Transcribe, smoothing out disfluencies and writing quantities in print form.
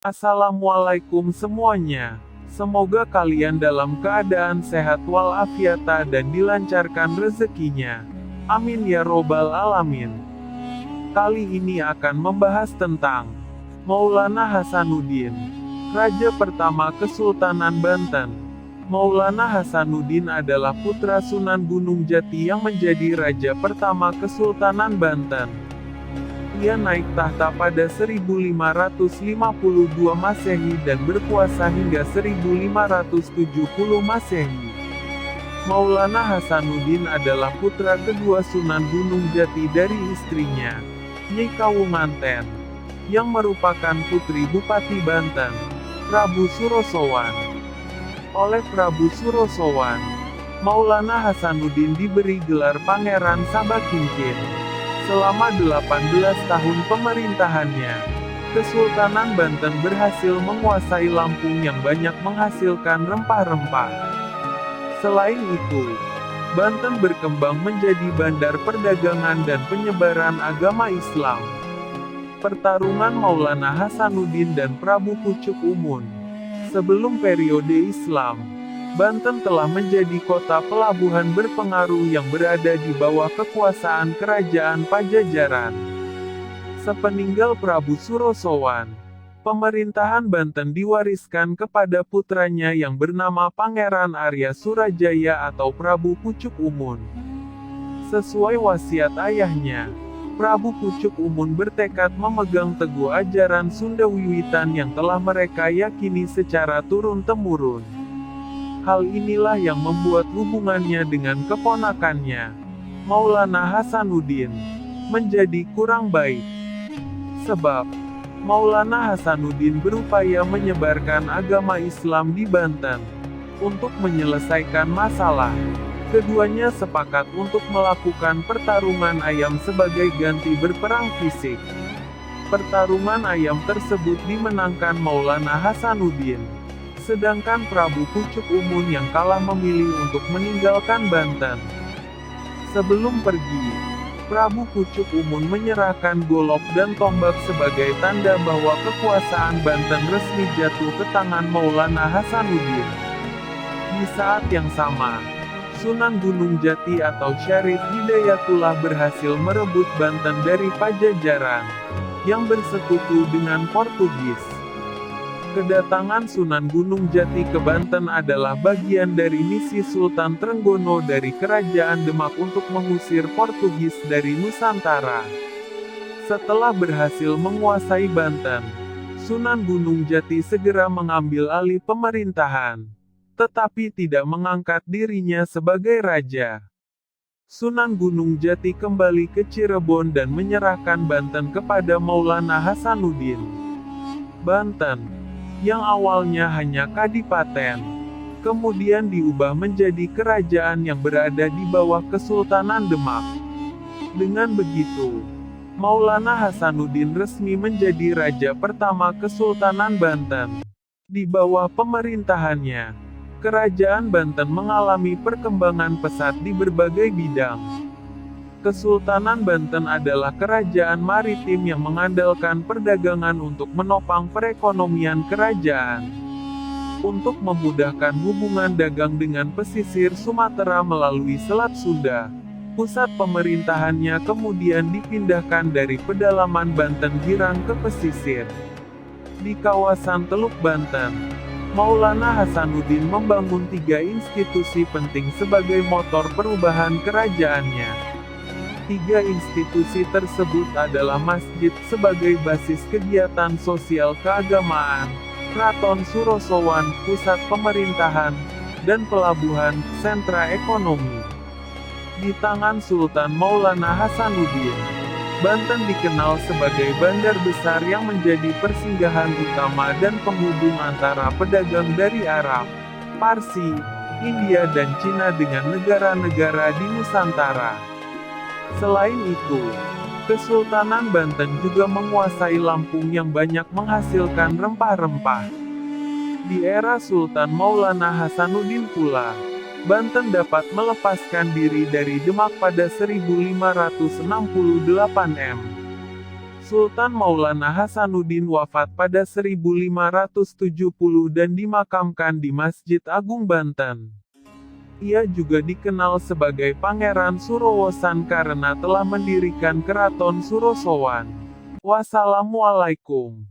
Assalamualaikum semuanya. Semoga kalian dalam keadaan sehat walafiat dan dilancarkan rezekinya. Amin ya robbal alamin. Kali ini akan membahas tentang Maulana Hasanuddin, Raja pertama Kesultanan Banten. Maulana Hasanuddin adalah putra Sunan Gunung Jati yang menjadi raja pertama Kesultanan Banten. Ia naik tahta pada 1552 Masehi dan berkuasa hingga 1570 Masehi. Maulana Hasanuddin adalah putra kedua Sunan Gunung Jati dari istrinya, Nyi Kawunganten, yang merupakan putri Bupati Banten, Prabu Surosowan. Oleh Prabu Surosowan, Maulana Hasanuddin diberi gelar Pangeran Sabakingkin. Selama 18 tahun pemerintahannya, Kesultanan Banten berhasil menguasai Lampung yang banyak menghasilkan rempah-rempah. Selain itu, Banten berkembang menjadi bandar perdagangan dan penyebaran agama Islam. Pertarungan Maulana Hasanuddin dan Prabu Pucuk Umun. Sebelum periode Islam, Banten telah menjadi kota pelabuhan berpengaruh yang berada di bawah kekuasaan Kerajaan Pajajaran. Sepeninggal Prabu Surosowan, pemerintahan Banten diwariskan kepada putranya yang bernama Pangeran Arya Surajaya atau Prabu Pucuk Umun. Sesuai wasiat ayahnya, Prabu Pucuk Umun bertekad memegang teguh ajaran Sunda Wiwitan yang telah mereka yakini secara turun-temurun. Hal inilah yang membuat hubungannya dengan keponakannya, Maulana Hasanuddin, menjadi kurang baik. Sebab, Maulana Hasanuddin berupaya menyebarkan agama Islam di Banten. Untuk menyelesaikan masalah, keduanya sepakat untuk melakukan pertarungan ayam sebagai ganti berperang fisik. Pertarungan ayam tersebut dimenangkan Maulana Hasanuddin. Sedangkan Prabu Pucuk Umun yang kalah memilih untuk meninggalkan Banten. Sebelum pergi, Prabu Pucuk Umun menyerahkan golok dan tombak sebagai tanda bahwa kekuasaan Banten resmi jatuh ke tangan Maulana Hasanuddin. Di saat yang sama, Sunan Gunung Jati atau Syarif Hidayatullah berhasil merebut Banten dari Pajajaran, yang bersekutu dengan Portugis. Kedatangan Sunan Gunung Jati ke Banten adalah bagian dari misi Sultan Trenggono dari Kerajaan Demak untuk mengusir Portugis dari Nusantara. Setelah berhasil menguasai Banten, Sunan Gunung Jati segera mengambil alih pemerintahan, tetapi tidak mengangkat dirinya sebagai raja. Sunan Gunung Jati kembali ke Cirebon dan menyerahkan Banten kepada Maulana Hasanuddin. Banten, yang awalnya hanya kadipaten, kemudian diubah menjadi kerajaan yang berada di bawah Kesultanan Demak. Dengan begitu, Maulana Hasanuddin resmi menjadi raja pertama Kesultanan Banten. Di bawah pemerintahannya, Kerajaan Banten mengalami perkembangan pesat di berbagai bidang. Kesultanan Banten adalah kerajaan maritim yang mengandalkan perdagangan untuk menopang perekonomian kerajaan. Untuk memudahkan hubungan dagang dengan pesisir Sumatera melalui Selat Sunda, pusat pemerintahannya kemudian dipindahkan dari pedalaman Banten Girang ke pesisir. Di kawasan Teluk Banten, Maulana Hasanuddin membangun 3 institusi penting sebagai motor perubahan kerajaannya. 3 institusi tersebut adalah masjid sebagai basis kegiatan sosial keagamaan, Keraton Surosowan, pusat pemerintahan, dan pelabuhan, sentra ekonomi. Di tangan Sultan Maulana Hasanuddin, Banten dikenal sebagai bandar besar yang menjadi persinggahan utama dan penghubung antara pedagang dari Arab, Parsi, India dan Cina dengan negara-negara di Nusantara. Selain itu, Kesultanan Banten juga menguasai Lampung yang banyak menghasilkan rempah-rempah. Di era Sultan Maulana Hasanuddin pula, Banten dapat melepaskan diri dari Demak pada 1568 m. Sultan Maulana Hasanuddin wafat pada 1570 dan dimakamkan di Masjid Agung Banten. Ia juga dikenal sebagai Pangeran Surowosan karena telah mendirikan Keraton Surosowan. Wassalamualaikum.